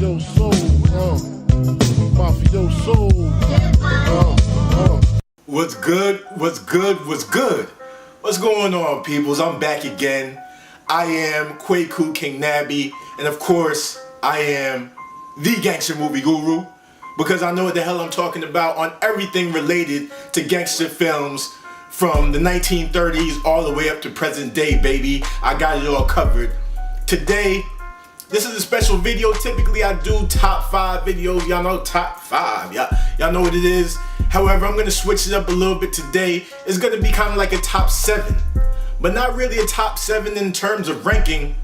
Mafio soul, Mafio soul, What's good? What's good? What's good? What's going on, peoples? I'm back again. I am Kwaku King Nabby, and of course, I am the gangster movie guru, because I know what the hell I'm talking about on everything related to gangster films from the 1930s all the way up to present day, baby. I got it all covered. Today, this is a special video. Typically, I do top 5 videos. Y'all know top 5. Y'all know what it is. However, I'm going to switch it up a little bit today. It's going to be kind of like a top 7, but not really a top 7 in terms of ranking.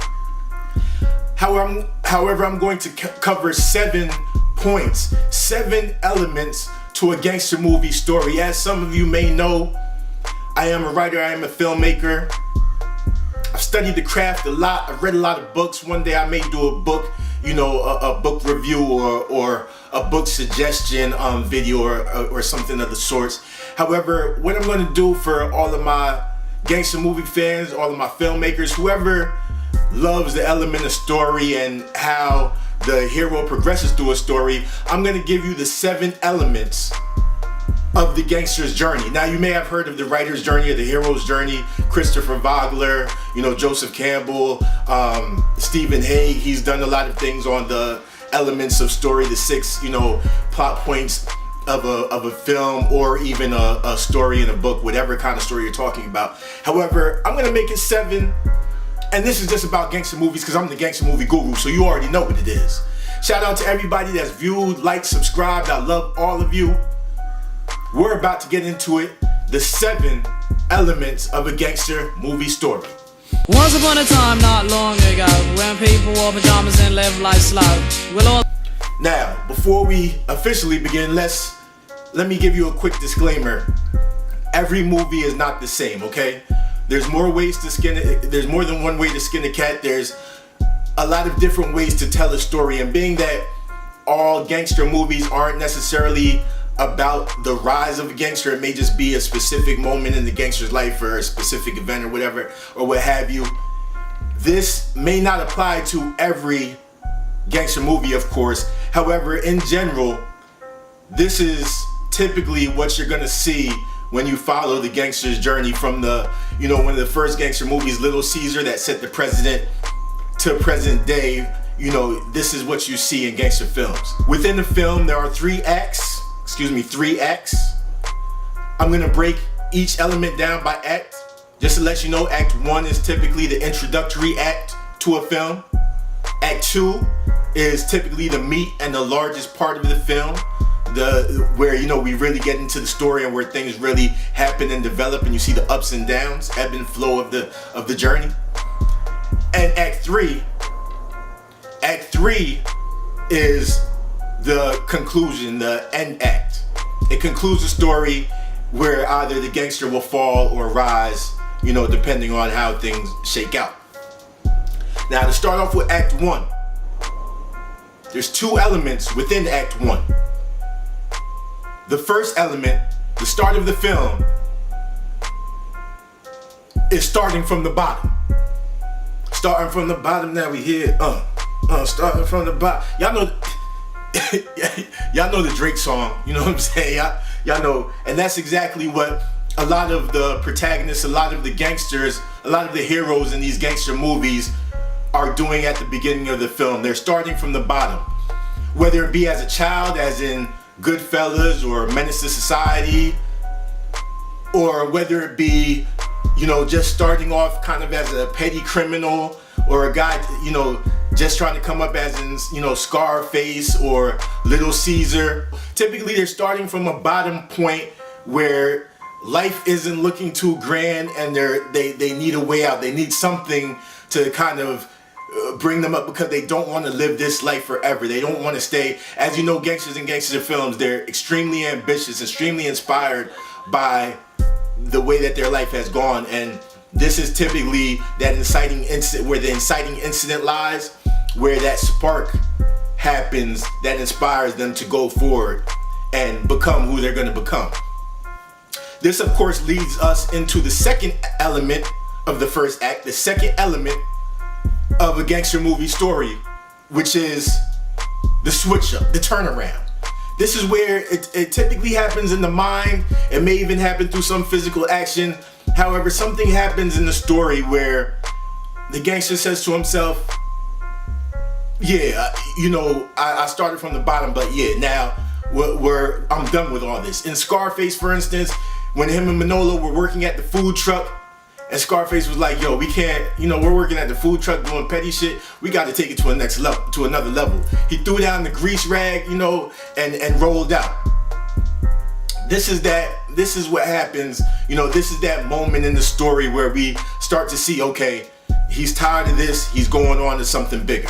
However, I'm going to cover 7 points, 7 elements to a gangster movie story. As some of you may know, I am a writer, I am a filmmaker. I've studied the craft a lot. I've read a lot of books. One day I may do a book, a book review or a book suggestion video or something of the sorts. However, what I'm going to do for all of my gangster movie fans, all of my filmmakers, whoever loves the element of story and how the hero progresses through a story, I'm going to give you the 7 elements of the gangster's journey. Now, you may have heard of the writer's journey or the hero's journey. Christopher Vogler, Joseph Campbell, Stephen Hague. He's done a lot of things on the elements of story, the 6, plot points of a film, or even a story in a book, whatever kind of story you're talking about. However, I'm gonna make it 7, and this is just about gangster movies because I'm the gangster movie guru, so you already know what it is. Shout out to everybody that's viewed, liked, subscribed. I love all of you. We're about to get into it. The 7 elements of a gangster movie story. Once upon a time, not long ago, when people wore pajamas and lived life slow. Now, before we officially begin, let me give you a quick disclaimer. Every movie is not the same, okay? There's more ways to skin it. There's more than one way to skin a cat. There's a lot of different ways to tell a story, and being that all gangster movies aren't necessarily about the rise of a gangster, it may just be a specific moment in the gangster's life or a specific event or whatever, or what have you. This may not apply to every gangster movie, of course. However, in general, this is typically what you're gonna see when you follow the gangster's journey from the, one of the first gangster movies, Little Caesar, that set the precedent to present day. This is what you see in gangster films. Within the film, there are 3 acts. I'm gonna break each element down by act. Just to let you know, Act 1 is typically the introductory act to a film. Act 2 is typically the meat and the largest part of the film, where we really get into the story and where things really happen and develop, and you see the ups and downs, ebb and flow of the journey. And Act 3 is the conclusion, the end act. It concludes the story where either the gangster will fall or rise, depending on how things shake out. Now, to start off with Act 1, there's 2 elements within Act 1. The first element, the start of the film, is starting from the bottom. Starting from the bottom, now we here, starting from the bottom. Y'all know the Drake song, you know what I'm saying? Y'all know, and that's exactly what a lot of the protagonists, a lot of the gangsters, a lot of the heroes in these gangster movies are doing at the beginning of the film. They're starting from the bottom. Whether it be as a child, as in Goodfellas or Menace to Society, or whether it be, just starting off kind of as a petty criminal, or a guy, just trying to come up as in, Scarface or Little Caesar. Typically, they're starting from a bottom point where life isn't looking too grand, and they need a way out. They need something to kind of bring them up, because they don't want to live this life forever. They don't want to stay. As you know, gangsters and gangster films, they're extremely ambitious, extremely inspired by the way that their life has gone, and this is typically that inciting incident, where the inciting incident lies, where that spark happens that inspires them to go forward and become who they're going to become. This, of course, leads us into the second element of the first act, the second element of a gangster movie story, which is the switch up, the turnaround. This is where it typically happens in the mind. It may even happen through some physical action. However, something happens in the story where the gangster says to himself, yeah, I started from the bottom, but yeah, now I'm done with all this. In Scarface, for instance, when him and Manolo were working at the food truck, and Scarface was like, yo, we can't, we're working at the food truck doing petty shit. We got to take it to another level. He threw down the grease rag, and rolled out. This is what happens, this is that moment in the story where we start to see, okay, he's tired of this, he's going on to something bigger.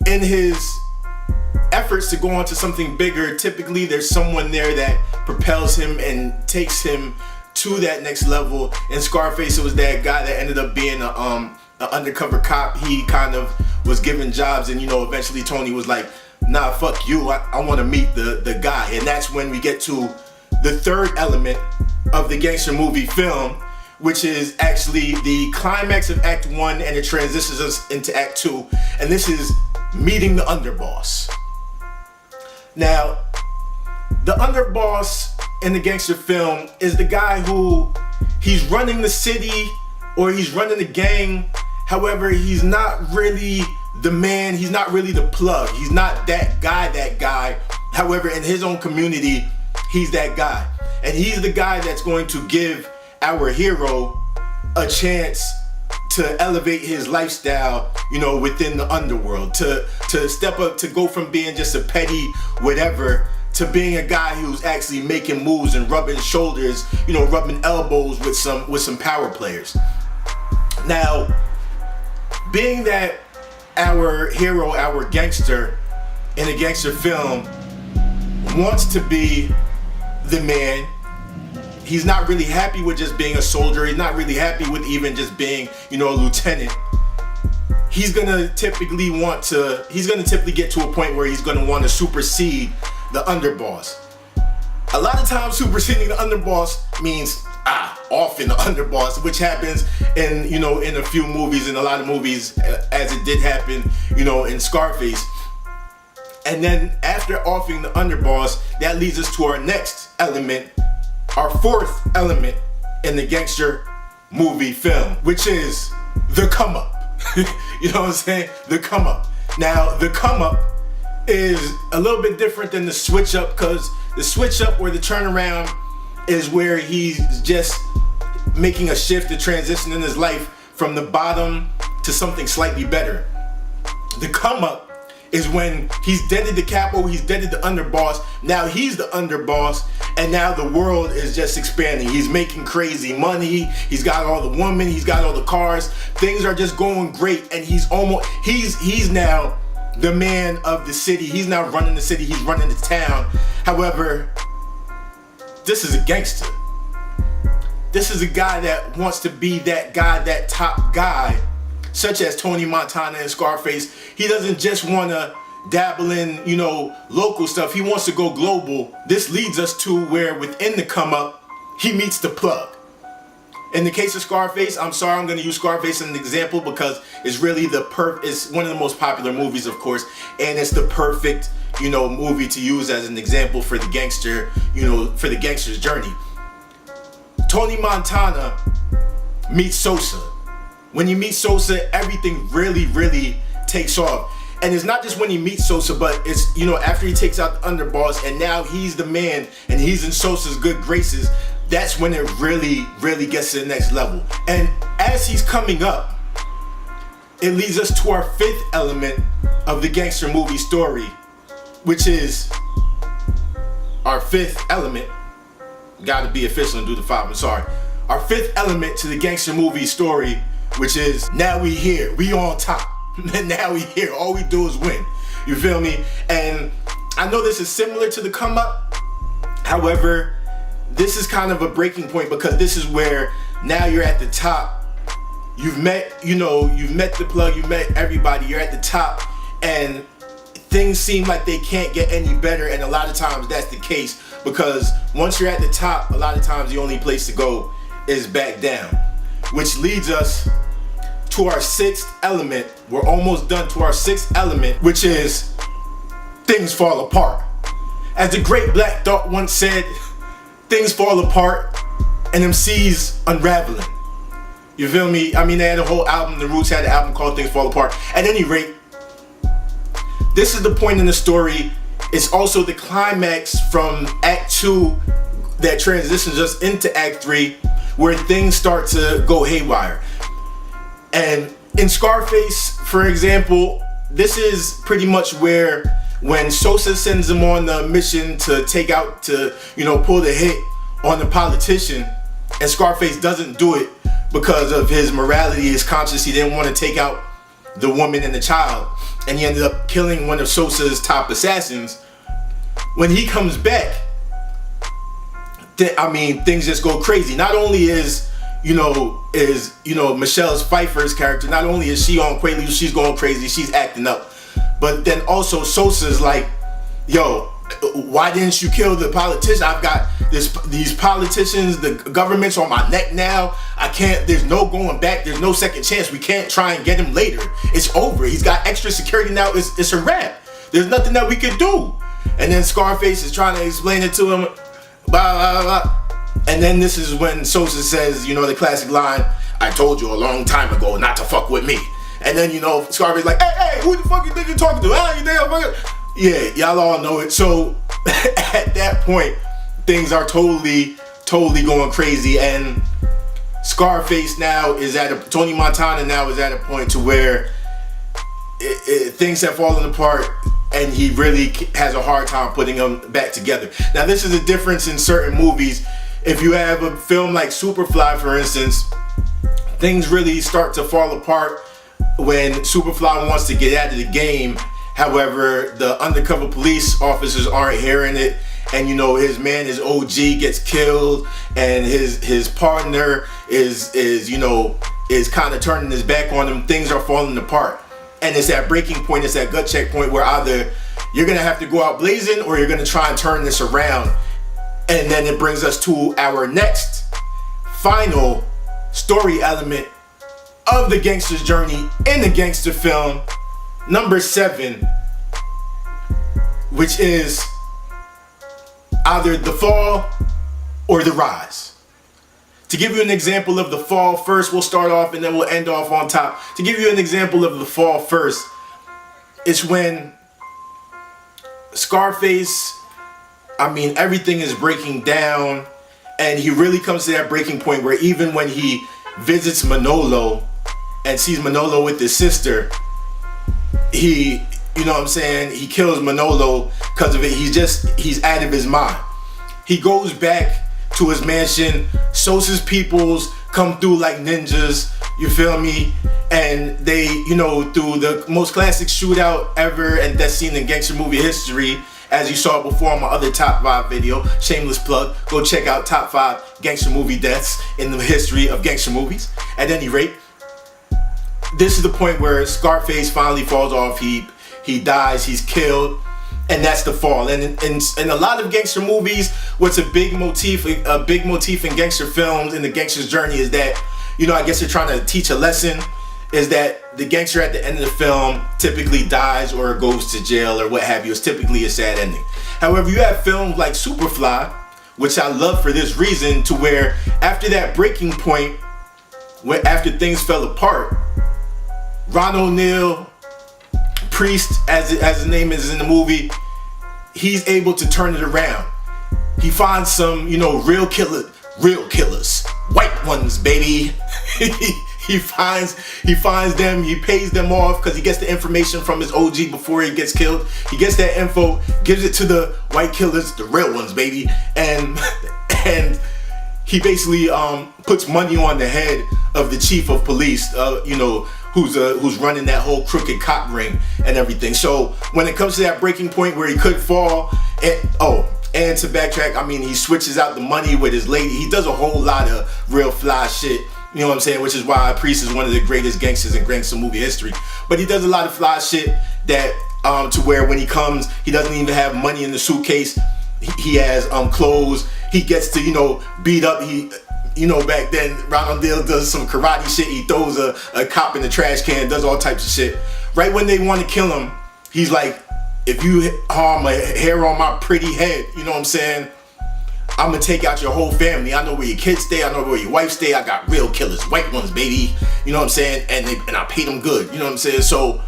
In his efforts to go on to something bigger, typically there's someone there that propels him and takes him to that next level. In Scarface, it was that guy that ended up being an undercover cop. He kind of was given jobs, and eventually Tony was like, nah, fuck you, I want to meet the guy. And that's when we get to the third element of the gangster movie film, which is actually the climax of Act 1, and it transitions us into Act 2, and this is meeting the underboss. Now, the underboss in the gangster film is the guy who, he's running the city or he's running the gang. However, he's not really the man, he's not really the plug. He's not that guy. However, in his own community, he's that guy. And he's the guy that's going to give our hero a chance to elevate his lifestyle, within the underworld, to step up, to go from being just a petty whatever to being a guy who's actually making moves and rubbing shoulders, rubbing elbows with some power players. Now, being that our hero, our gangster in a gangster film wants to be the man, he's not really happy with just being a soldier. He's not really happy with even just being, a lieutenant. He's gonna typically get to a point where he's gonna want to supersede the underboss. A lot of times superseding the underboss means off in the underboss, which happens in a few movies, in a lot of movies, as it did happen, in Scarface. And then after offing the underboss, that leads us to our next element, our fourth element in the gangster movie film, which is the come up. You know what I'm saying? The come up. Now, the come up is a little bit different than the switch up, because the switch up or the turnaround is where he's just making a shift, a transition in his life from the bottom to something slightly better. The come up is when he's deaded the capo, he's deaded the underboss, now he's the underboss, and now the world is just expanding. He's making crazy money, he's got all the women, he's got all the cars, things are just going great, and he's now the man of the city. He's not running the city, he's running the town. However, this is a gangster. This is a guy that wants to be that guy, that top guy, such as Tony Montana and Scarface. He doesn't just want to dabble in, local stuff. He wants to go global. This leads us to where within the come up, he meets the plug. In the case of Scarface, I'm sorry, I'm going to use Scarface as an example because it's really it's one of the most popular movies, of course, and it's the perfect, movie to use as an example for the gangster, for the gangster's journey. Tony Montana meets Sosa. When you meet Sosa, everything really, really takes off. And it's not just when he meets Sosa, but it's, after he takes out the underboss and now he's the man and he's in Sosa's good graces, that's when it really, really gets to the next level. And as he's coming up, it leads us to our fifth element of the gangster movie story, which is our fifth element. Gotta be official and do the five, I'm sorry. Our fifth element to the gangster movie story, which is now we here, we on top. Now we here, all we do is win. You feel me? And I know this is similar to the come up. However, this is kind of a breaking point because this is where now you're at the top. You've met the plug, you've met everybody, you're at the top, and things seem like they can't get any better, and a lot of times that's the case because once you're at the top, a lot of times the only place to go is back down. Which leads us to our sixth element. We're almost done to our sixth element, which is things fall apart. As the great Black Thought once said, things fall apart and MCs unraveling. You feel me? I mean, they had a whole album, The Roots had an album called Things Fall Apart. At any rate, this is the point in the story. It's also the climax from Act 2 that transitions us into Act 3, where things start to go haywire. And in Scarface, for example, this is pretty much where when Sosa sends him on the mission to take out, to, pull the hit on the politician, and Scarface doesn't do it because of his morality, his conscience. He didn't want to take out the woman and the child, and he ended up killing one of Sosa's top assassins. When he comes back, things just go crazy. Not only is Michelle Pfeiffer's character, not only is she on Quaaludes, she's going crazy, she's acting up, but then also Sosa's like, yo, why didn't you kill the politician? I've got these politicians, the government's on my neck now. I can't, there's no going back, there's no second chance. We can't try and get him later. It's over. He's got extra security now. It's a wrap. There's nothing that we could do. And then Scarface is trying to explain it to him, blah, blah, blah. And then this is when Sosa says, the classic line, I told you a long time ago not to fuck with me. And then, Scarface's like, hey, who the fuck you think you're talking to? You damn fucker. Yeah, y'all all know it. So at that point, things are totally going crazy. And Scarface now is Tony Montana now is at a point to where things have fallen apart, and he really has a hard time putting them back together. Now, this is a difference in certain movies. If you have a film like Superfly, for instance, things really start to fall apart when Superfly wants to get out of the game. However, the undercover police officers aren't hearing it, and his man, his OG, gets killed, and his partner is kind of turning his back on him. Things are falling apart, and it's that breaking point, it's that gut check point where either you're gonna have to go out blazing or you're gonna try and turn this around. And then it brings us to our next final story element of the gangster's journey in the gangster film, number 7, which is either the fall or the rise. To give you an example of the fall first, we'll start off and then we'll end off on top. To give you an example of the fall first, it's when Scarface, everything is breaking down, and he really comes to that breaking point where even when he visits Manolo and sees Manolo with his sister, he kills Manolo because of it. He's out of his mind. He goes back to his mansion. Sosa's peoples come through like ninjas, you feel me? And they, through the most classic shootout ever and that's seen in gangster movie history, as you saw before on my other top 5 video, shameless plug, go check out top 5 gangster movie deaths in the history of gangster movies. At any rate, this is the point where Scarface finally falls off. He dies, he's killed, and that's the fall. And in a lot of gangster movies, what's a big motif in gangster films, in the gangster's journey, is that, I guess they're trying to teach a lesson, is that the gangster at the end of the film typically dies or goes to jail or what have you. It's typically a sad ending. However, you have films like Superfly, which I love for this reason, to where after that breaking point, where after things fell apart, Ron O'Neal, Priest, as his name is in the movie, he's able to turn it around. He finds some, real killers, white ones, baby. He finds them, he pays them off because he gets the information from his OG before he gets killed. He gets that info, gives it to the white killers, the real ones, baby. And he basically puts money on the head of the chief of police, who's running that whole crooked cop ring and everything. So when it comes to that breaking point where he could fall, and to backtrack, he switches out the money with his lady. He does a whole lot of real fly shit. You know what I'm saying? Which is why Priest is one of the greatest gangsters in gangster movie history. But he does a lot of fly shit that to where when he comes, he doesn't even have money in the suitcase. He has clothes. He gets to beat up. Back then Ronald Dale does some karate shit. He throws a cop in the trash can, does all types of shit. Right when they want to kill him, he's like, if you harm a hair on my pretty head, you know what I'm saying, I'm gonna take out your whole family. I know where your kids stay, I know where your wife stay. I got real killers, white ones, baby. You know what I'm saying? And I paid them good, you know what I'm saying? So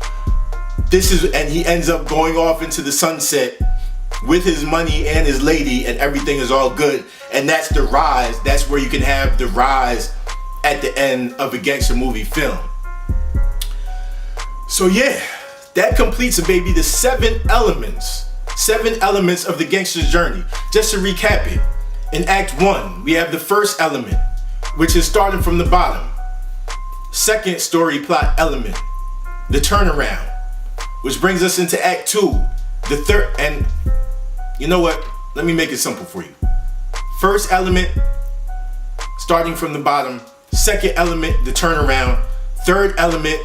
and he ends up going off into the sunset with his money and his lady, and everything is all good. And that's the rise. That's where you can have the rise at the end of a gangster movie film. So yeah, that completes it, baby. The 7 elements of the gangster's journey. Just to recap it, in Act 1, we have the first element, which is starting from the bottom. Second story plot element, the turnaround, which brings us into Act 2, the third. And you know what? Let me make it simple for you. First element, starting from the bottom. Second element, the turnaround. Third element,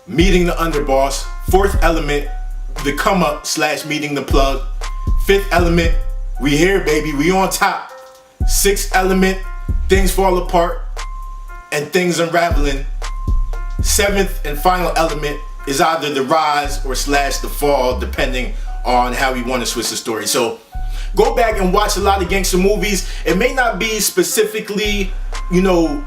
meeting the underboss. Fourth element, the come up / meeting the plug. Fifth element, we here, baby, we on top. Sixth element, things fall apart and things unraveling. Seventh and final element is either the rise or / the fall, depending on how we want to switch the story. So go back and watch a lot of gangster movies. It may not be specifically, you know,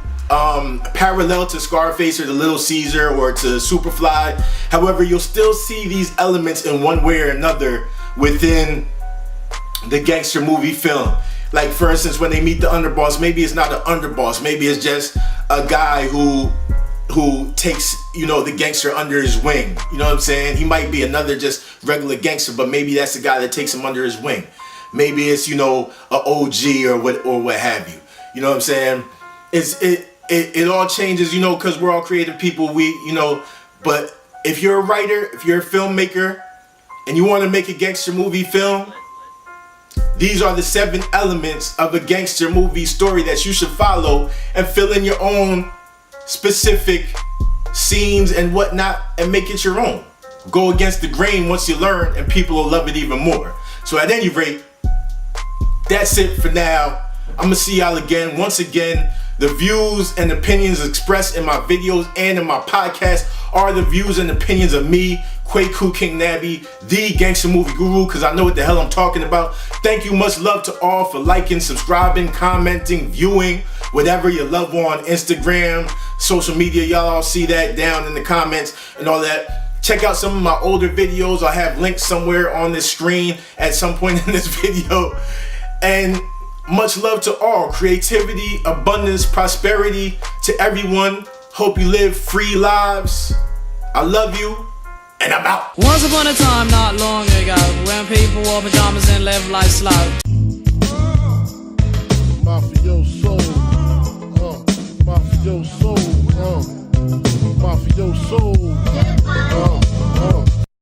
parallel to Scarface or the Little Caesar or to Superfly. However, you'll still see these elements in one way or another within the gangster movie film. Like, for instance, when they meet the underboss, maybe it's not an underboss, maybe it's just a guy who takes, you know, the gangster under his wing. You know what I'm saying? He might be another just regular gangster, but maybe that's the guy that takes him under his wing. Maybe it's, you know, a OG or what have you. You know what I'm saying? It all changes, you know, because we're all creative people. But if you're a writer, if you're a filmmaker, and you want to make a gangster movie film, these are the 7 elements of a gangster movie story that you should follow and fill in your own specific scenes and whatnot and make it your own. Go against the grain once you learn, and people will love it even more. So at any rate, that's it for now. I'm gonna see y'all again. Once again, the views and opinions expressed in my videos and in my podcast are the views and opinions of me, Kwaku King Nabby, the gangster movie guru, because I know what the hell I'm talking about. Thank you, much love to all for liking, subscribing, commenting, viewing, whatever you love on Instagram, social media. Y'all all see that down in the comments and all that. Check out some of my older videos. I'll have links somewhere on this screen at some point in this video. And much love to all. Creativity, abundance, prosperity to everyone. Hope you live free lives. I love you, and I'm out. Once upon a time, not long ago, when people wore pajamas and lived life slow. Mafioso, mafioso, mafioso.